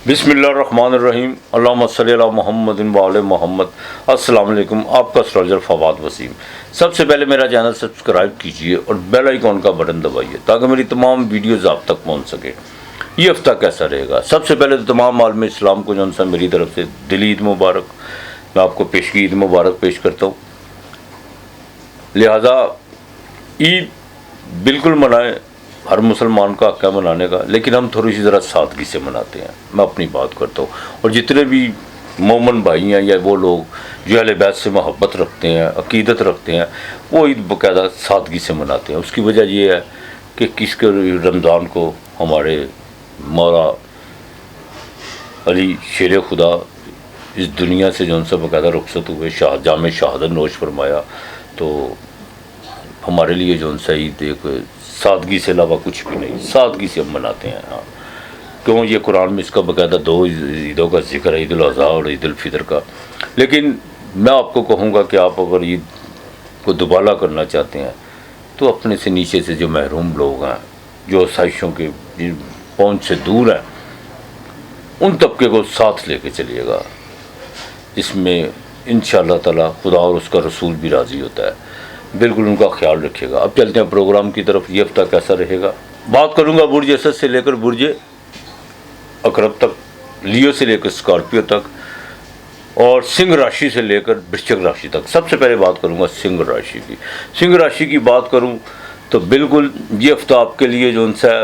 बिस्मिल्लाहिर्रहमानिर्रहीम अल्लाहुम्मा सल्ली अला मुहम्मदिन व आले मोहम्मद। अस्सलाम वालेकुम, आपका एस्ट्रोलॉजर फवाद वसीम। सबसे पहले मेरा चैनल सब्सक्राइब कीजिए और बेल आइकॉन का बटन दबाइए ताकि मेरी तमाम वीडियोज़ आप तक पहुंच सके। ये हफ्ता कैसा रहेगा? सबसे पहले तो तमाम आलम इस्लाम को जो सा मेरी तरफ से दिली ईद मुबारक, मैं आपको पेशगी ईद मुबारक पेश करता हूँ। लिहाजा ईद बिल्कुल मनाएं, हर मुसलमान का हक़ है मनाने का, लेकिन हम थोड़ी सी ज़रा सादगी से मनाते हैं। मैं अपनी बात करता हूँ और जितने भी मोमन भाई हैं या वो लोग जो अहले बैत से मोहब्बत रखते हैं, अकीदत रखते हैं, वो ईद बाकायदा सादगी से मनाते हैं। उसकी वजह ये है कि किसके रमज़ान को हमारे मौला अली शेर खुदा इस दुनिया से जो उनसे बाकायदा रुखसत हुए, जाम शहादत नोश फरमाया, तो हमारे लिए जो उनसे ईद एक सादगी से अलावा कुछ भी नहीं, सादगी से हम मनाते हैं। हाँ, क्यों? ये कुरान में इसका बाकायदा दो ईदों का जिक्र है, ईद उल अज़हा और ईद उल फितर का। लेकिन मैं आपको कहूँगा कि आप अगर ईद को दुबाला करना चाहते हैं तो अपने से नीचे से जो महरूम लोग हैं, जो आसाइशों के पहुँच से दूर हैं, उन तबके को साथ लेके चलिएगा, जिसमें इंशाअल्लाह ताला खुदा और उसका रसूल भी राज़ी होता है। बिल्कुल उनका ख्याल रखिएगा। अब चलते हैं प्रोग्राम की तरफ। ये हफ्ता कैसा रहेगा? बात करूंगा बुर्ज असद से लेकर बुर्ज अकरब तक, लियो से लेकर स्कॉर्पियो तक, और सिंह राशि से लेकर वृश्चिक राशि तक। सबसे पहले बात करूंगा सिंह राशि की। सिंह राशि की बात करूं तो बिल्कुल ये हफ्ता आपके लिए जो उनसा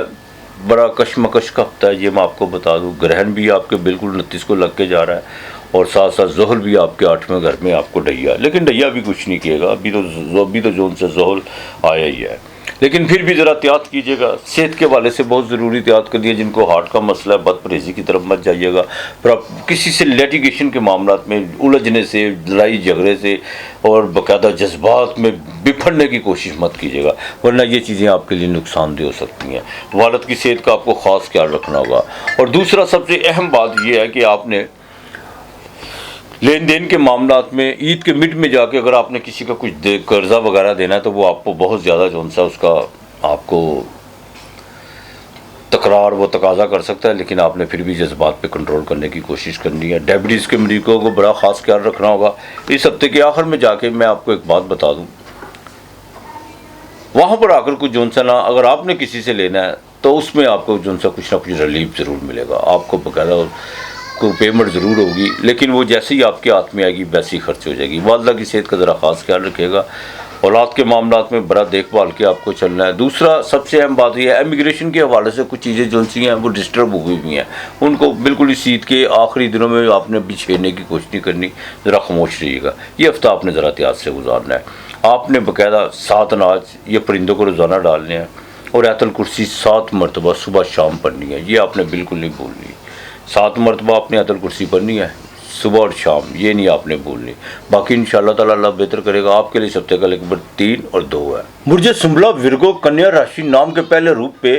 बड़ा कशमकश का हफ्ता है, ये मैं आपको बता दूं। ग्रहण भी आपके बिल्कुल 29 को लग के जा रहा है और साथ साथ ज़ोहल भी आपके 8वें घर में आपको डैया, लेकिन डैया भी कुछ नहीं किएगा। अभी तो जो उनसे ज़ोहल आया ही है, लेकिन फिर भी ज़रा एहतियात कीजिएगा। सेहत के वाले से बहुत ज़रूरी एहतियात करिए। जिनको हार्ट का मसला है, बदपरहेज़ी की तरफ मत जाइएगा। पर किसी से लिटिगेशन के मामला में उलझने से, लड़ाई झगड़े से और बाकायदा जज्बात में बिफरने की कोशिश मत कीजिएगा, वरना ये चीज़ें आपके लिए नुकसानदेह हो सकती हैं। वालिद की सेहत का आपको ख़ास ख्याल रखना होगा। और दूसरा सबसे अहम बात यह है कि आपने लेन देन के मामलात में ईद के मिड में जाके अगर आपने किसी का कुछ कर्जा वगैरह देना है तो वो आपको बहुत ज़्यादा जो सा उसका आपको तकरार वो तकाजा कर सकता है, लेकिन आपने फिर भी जज्बात पे कंट्रोल करने की कोशिश करनी है। डायबिटीज़ के मरीजों को बड़ा ख़ास ख्याल रखना होगा। इस हफ्ते के आखिर में जाके मैं आपको एक बात बता दूँ, वहाँ पर आकर कुछ जो सा ना अगर आपने किसी से लेना है तो उसमें आपको जो सा कुछ ना कुछ रिलीफ ज़रूर मिलेगा। आपको बाकायदा को पेमेंट ज़रूर होगी, लेकिन वो जैसे ही आपके हाथ में आएगी वैसे ही खर्च हो जाएगी। वालदा की सेहत का ज़रा ख़ास ख्याल रखिएगा। औलाद के मामलात में बड़ा देखभाल के आपको चलना है। दूसरा सबसे अहम बात यह है, इमिग्रेशन के हवाले से कुछ चीज़ें जो सी हैं वो डिस्टर्ब हुई हुई हैं, उनको बिल्कुल इस ईद के आखिरी दिनों में आपने भी छेड़ने की कोशिश नहीं करनी। ज़रा खामोश रहिएगा। ये हफ्ता आपने ज़रा एहतियात से गुजारना है। आपने बाकायदा 7 अनाज ये परिंदों को रोज़ाना डालने हैं और आयतुल कुर्सी 7 मरतबा सुबह शाम पढ़नी है। ये आपने बिल्कुल नहीं भूलनी। 7 मरतबा आपने आयतुल कुर्सी पढ़नी है सुबह और शाम, ये नहीं आपने भूलनी। बाकी इंशाअल्लाह ताला अल्लाह बेहतर करेगा। आपके लिए सबसे पहले नंबर 3 और 2 है। बुर्ज सुंबला विर्गो कन्या राशि नाम के पहले रूप पे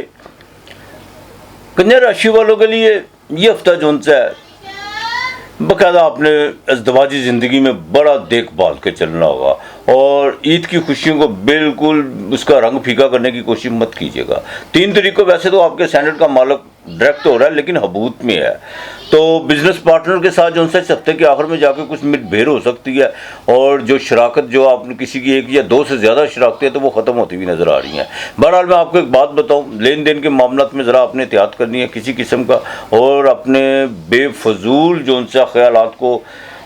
कन्या राशि वालों के लिए ये हफ्ता जो है बाकायदा आपने अज़दवाजी ज़िंदगी में बड़ा देखभाल के चलना होगा और ईद की खुशियों को बिल्कुल उसका रंग फीका करने की कोशिश मत कीजिएगा। 3 तारीख को वैसे तो आपके स्टैंडर्ड का मालिक डायरेक्ट हो रहा है, लेकिन हबूत में है, तो बिजनेस पार्टनर के साथ जो उनसे इस हफ्ते के आखिर में जाकर कुछ मितभेड़ हो सकती है और जो शराकत जो आपने किसी की 1 या 2 से ज़्यादा शराकतें तो वो ख़त्म होती हुई नज़र आ रही हैं। बहरहाल मैं आपको एक बात बताऊं, लेन देन के मामलों में ज़रा आपने एहतियात करनी है किसी किस्म का, और अपने बेफजूल जो उनसे ख्यालात को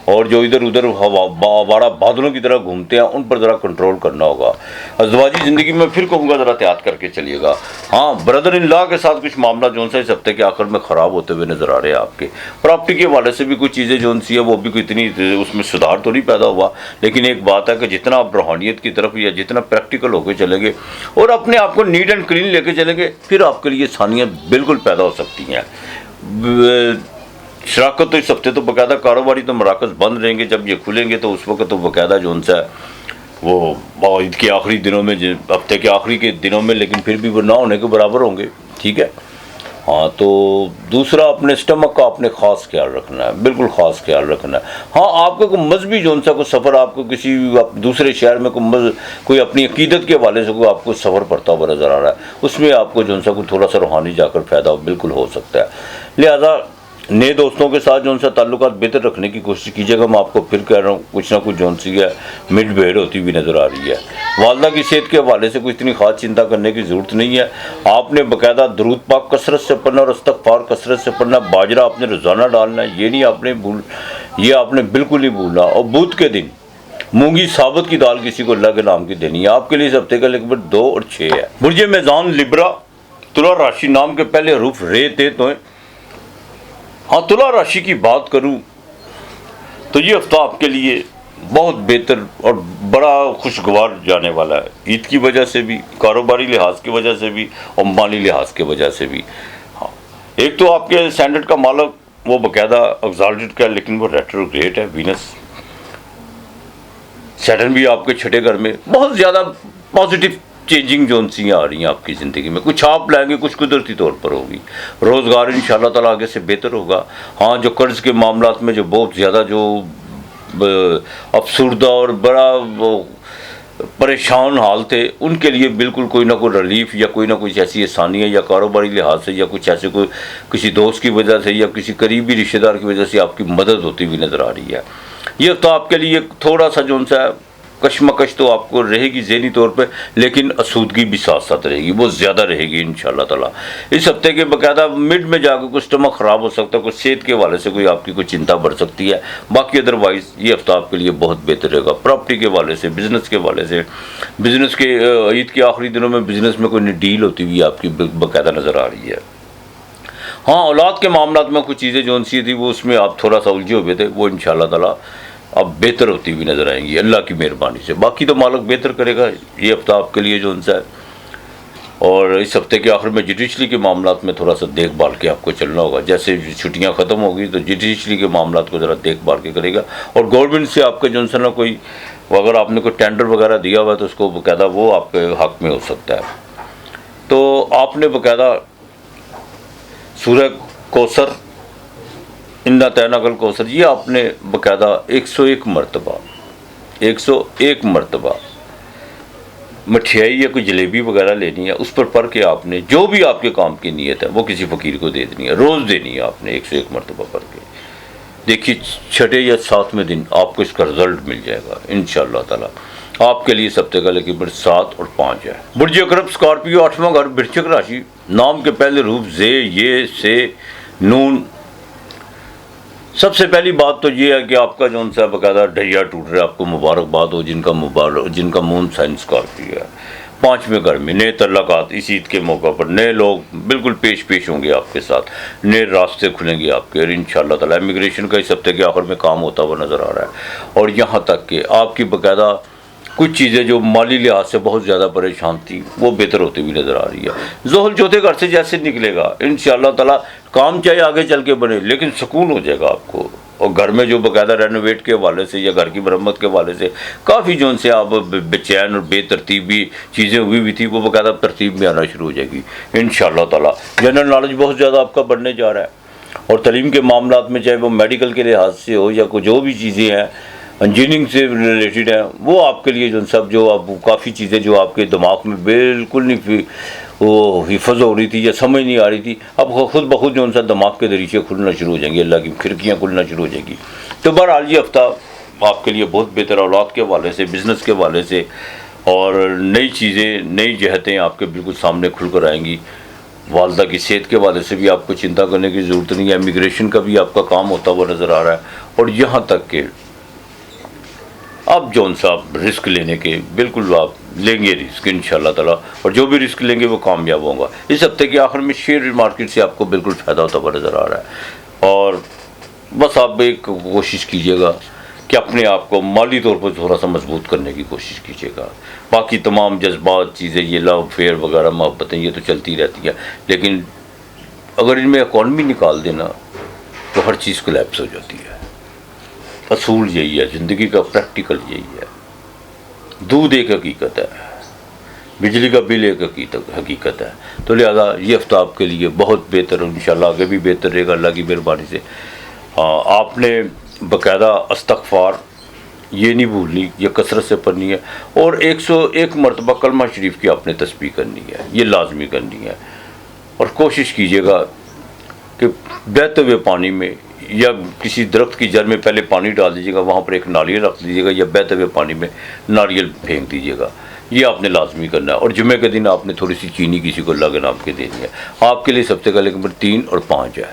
और जो इधर उधर आवारा बादलों की तरह घूमते हैं उन पर ज़रा कंट्रोल करना होगा। अज़दवाजी ज़िंदगी में फिर कहूँगा ज़रा एहतियात करके चलिएगा। हाँ, ब्रदर इन लॉ के साथ कुछ मामला जो सा इस हफ्ते के आखिर में ख़राब होते हुए नज़र आ रहे हैं। आपके प्रॉपर्टी के हवाले से भी कुछ चीज़ें जो सी है वो भी कोई इतनी उसमें सुधार तो नहीं पैदा हुआ, लेकिन एक बात है कि जितना आप रूहानियत की तरफ या जितना प्रैक्टिकल होकर चलेंगे और अपने आप को नीट एंड क्लीन लेके चलेंगे, फिर आपके लिए आसानियाँ बिल्कुल पैदा हो सकती हैं। शराकत तो इस हफ्ते तो बाकायदा कारोबारी तो मराकज़ बंद रहेंगे, जब ये खुलेंगे तो उस वक्त तो बाकायदा जो उनसे वो ईद के आखिरी दिनों में, हफ्ते के आखिरी के दिनों में, लेकिन फिर भी वो ना होने के बराबर होंगे। ठीक है। हाँ, तो दूसरा अपने स्टमक का आपने ख़ास ख्याल रखना है, बिल्कुल ख़ास ख्याल रखना है। हाँ, आपको कोई मजहबी जो सा कोई सफ़र आपको किसी दूसरे शहर में कोई अपनी अकीदत के हवाले से कोई आपको सफ़र पड़ता हुआ नज़र आ रहा है, उसमें आपको जो सा कोई थोड़ा सा रूहानी जाकर फ़ायदा बिल्कुल हो सकता है। लिहाजा नए दोस्तों के साथ जो उनसे ताल्लुकात बेहतर रखने की कोशिश कीजिएगा। मैं आपको फिर कह रहा हूँ, कुछ ना कुछ जोन सी है मिडभेड़ होती हुई नज़र आ रही है। वालदा की सेहत के हवाले से कोई इतनी खास चिंता करने की ज़रूरत नहीं है। आपने बाकायदा दरूद पाक कसरत से पढ़ना और इस्तग़फ़ार कसरत से पढ़ना। बाजरा आपने रोज़ाना डालना है, ये नहीं आपने बिल्कुल नहीं भूलना। और बुध के दिन मूंगी साबुत की दाल किसी को अल्लाह के नाम की देनी है। आपके लिए इस हफ्ते का नंबर 2 और 6 है। बुर्ज मेज़ान लिब्रा तुला राशि नाम के पहले हरूफ रे ते तो है। हाँ, तुला राशि की बात करूं तो ये हफ्ता आपके लिए बहुत बेहतर और बड़ा खुशगवार जाने वाला है। ईद की वजह से भी, कारोबारी लिहाज की वजह से भी और माली लिहाज की वजह से भी। हाँ, एक तो आपके स्टैंडर्ड का मालक वो बाकायदा एग्ज़ाल्टेड का है, लेकिन वो रेट्रोग्रेड है। वीनस सैटर्न भी आपके छठे घर में। बहुत ज़्यादा पॉजिटिव चेंजिंग जोन सी आ रही हैं आपकी ज़िंदगी में। कुछ आप लाएंगे, कुछ कुदरती तौर पर होगी। रोज़गार इंशाल्लाह ताला आगे से बेहतर होगा। हाँ, जो कर्ज़ के मामलात में जो बहुत ज़्यादा जो अफसुर्दा और बड़ा वो परेशान हाल थे, उनके लिए बिल्कुल कोई ना कोई रिलीफ या कोई ना कुछ ऐसी आसानियाँ या कारोबारी लिहाज से या कुछ ऐसे कोई किसी दोस्त की वजह से या किसी करीबी रिश्तेदार की वजह से आपकी मदद होती हुई नज़र आ रही है। ये तो आपके लिए थोड़ा सा जो सा कशमकश तो आपको रहेगी ज़हनी तौर पे, लेकिन आसूदगी भी साथ साथ रहेगी, वो ज़्यादा रहेगी इंशाल्लाह ताला। इस हफ्ते के बाकायदा मिड में जाकर कुछ स्टमक ख़राब हो सकता है, कुछ सेहत के हवाले से कोई आपकी कोई चिंता बढ़ सकती है। बाकी अदरवाइज़ ये हफ्ता आपके लिए बहुत बेहतर रहेगा। प्रॉपर्टी के हवाले से, बिज़नेस के हवाले से, बिज़नेस के ईद के आखिरी दिनों में बिज़नेस में कोई नई डील होती हुई आपकी बाकायदा नज़र आ रही है। हाँ, औलाद के मामलात में कुछ चीज़ें जो सी थी वो उसमें आप थोड़ा सा उलझे हुए थे, वो इंशाल्लाह ताला अब बेहतर होती हुई नज़र आएंगी अल्लाह की मेहरबानी से। बाकी तो मालिक बेहतर करेगा ये हफ्ता आपके लिए जो उनसा है। और इस हफ्ते के आखिर में जुडिशरी के मामलात में थोड़ा सा देखभाल के आपको चलना होगा। जैसे छुट्टियां ख़त्म होगी तो जुडिशरी के मामलात को ज़रा देखभाल के करेगा। और गवर्नमेंट से आपके जो है ना कोई, अगर आपने कोई टेंडर वगैरह दिया हुआ है तो उसको बाकायदा वो आपके हक़ में हो सकता है। तो आपने बाकायदा सूरह कौसर, इन्ना तैनाकल कौसर, ये आपने बाकायदा 101 मरतबा मठियाई या कोई जलेबी वगैरह लेनी है, उस पर पढ़ के आपने जो भी आपके काम की नीयत है वो किसी फ़कीर को दे देनी है। रोज़ देनी है आपने 101 मरतबा पढ़ के। देखिए, छठे या 7वें दिन आपको इसका रिज़ल्ट मिल जाएगा इंशाअल्लाह ताला। आपके लिए सप्ते का लेकिन 7 और 5 है। बुर्ज अकरब स्कॉर्पियो 8वां घर वृश्चिक राशि नाम के पहले रूप जे, ये, से, नून। सबसे पहली बात तो ये है कि आपका जो सा बाकायदा ढैया टूट रहा है, आपको मुबारकबाद हो जिनका मून साइन स्कॉर्पियो है। 5वें घर में नए तल्लकात इस ईद के मौका पर, नए लोग बिल्कुल पेश होंगे आपके साथ, नए रास्ते खुलेंगे आपके। और इंशाअल्लाह ताला इमिग्रेशन का इस हफ्ते के आखिर में काम होता हुआ नज़र आ रहा है। और यहाँ तक कि आपकी बाकायदा कुछ चीज़ें जो माली लिहाज से बहुत ज़्यादा परेशान थी वो बेहतर होती हुई नज़र आ रही है। ज़ोहल चौथे घर से जैसे निकलेगा इंशाअल्लाह ताला, काम चाहे आगे चल के बने लेकिन सुकून हो जाएगा आपको। और घर में जो बाकायदा रेनोवेट के हवाले से या घर की मरम्मत के हवाले से काफ़ी जो उनसे आप बेचैन और बेतरतीबी चीज़ें हुई थी वो बाकायदा तरतीब में आना शुरू हो जाएगी इंशाअल्लाह ताला। जनरल नॉलेज बहुत ज़्यादा आपका बढ़ने जा रहा है। और तलीम के मामलात में, चाहे वो मेडिकल के लिहाज से हो या कोई जो भी चीज़ें हैं इंजीनियरिंग से रिलेटेड है, वो आपके लिए जो सब जो आप काफ़ी चीज़ें जो आपके दिमाग में बिल्कुल नहीं वो हिफज हो रही थी या समझ नहीं आ रही थी, अब खुद ब खुद जो उनसा दिमाग के दरीचे खुलना शुरू हो जाएंगे, अल्लाह की खिड़कियाँ खुलना शुरू हो जाएगी। तो बहरहाल ये हफ्ता आपके लिए बहुत बेहतर, औलाद के हवाले से, बिज़नेस के हवाले से, और नई चीज़ें, नई जहतें आपके बिल्कुल सामने खुल कर आएंगी। वालदा की सेहत के हवाले से भी आपको चिंता करने की ज़रूरत नहीं है। इमिग्रेशन का भी आपका काम होता हुआ नज़र आ रहा है। और यहाँ तक कि आप जौन साहब रिस्क लेने के बिल्कुल आप लेंगे रिस्क इंशाअल्लाह ताला, और जो भी रिस्क लेंगे वो कामयाब होगा। इस हफ्ते के आखिर में शेयर मार्केट से आपको बिल्कुल फ़ायदा होता हुआ नज़र आ रहा है। और बस आप एक कोशिश कीजिएगा कि अपने आप को माली तौर पर थोड़ा सा मजबूत करने की कोशिश कीजिएगा। बाकी तमाम जज्बात चीज़ें, ये लव फेयर वगैरह मोहब्बतें, ये तो चलती रहती हैं, लेकिन अगर इनमें इकॉनमी निकाल देना तो हर चीज़ कोलैप्स हो जाती है। असूल यही है, ज़िंदगी का प्रैक्टिकल यही है। दूध एक हकीकत है, बिजली का बिल एक हकीकत है। तो लिहाजा ये हफ्ता आपके लिए बहुत बेहतर है, इंशाल्लाह आगे भी बेहतर रहेगा अल्लाह की मेहरबानी से। आपने बाकायदा इस्तग़फ़ार ये नहीं भूलनी, ये कसरत से पढ़नी है। और 101 मरतबा कलमा शरीफ की आपने तस्बीह करनी है, ये लाजमी करनी है। और कोशिश कीजिएगा कि बहते हुए पानी में या किसी दरख्त की जड़ में पहले पानी डाल दीजिएगा, वहाँ पर एक नारियल रख दीजिएगा या बहते हुए पानी में नारियल फेंक दीजिएगा। ये आपने लाजमी करना है। और जुमे के दिन आपने थोड़ी सी चीनी किसी को लगन आपके देनी है। आपके लिए सबसे पहले नंबर 3 और 5 है।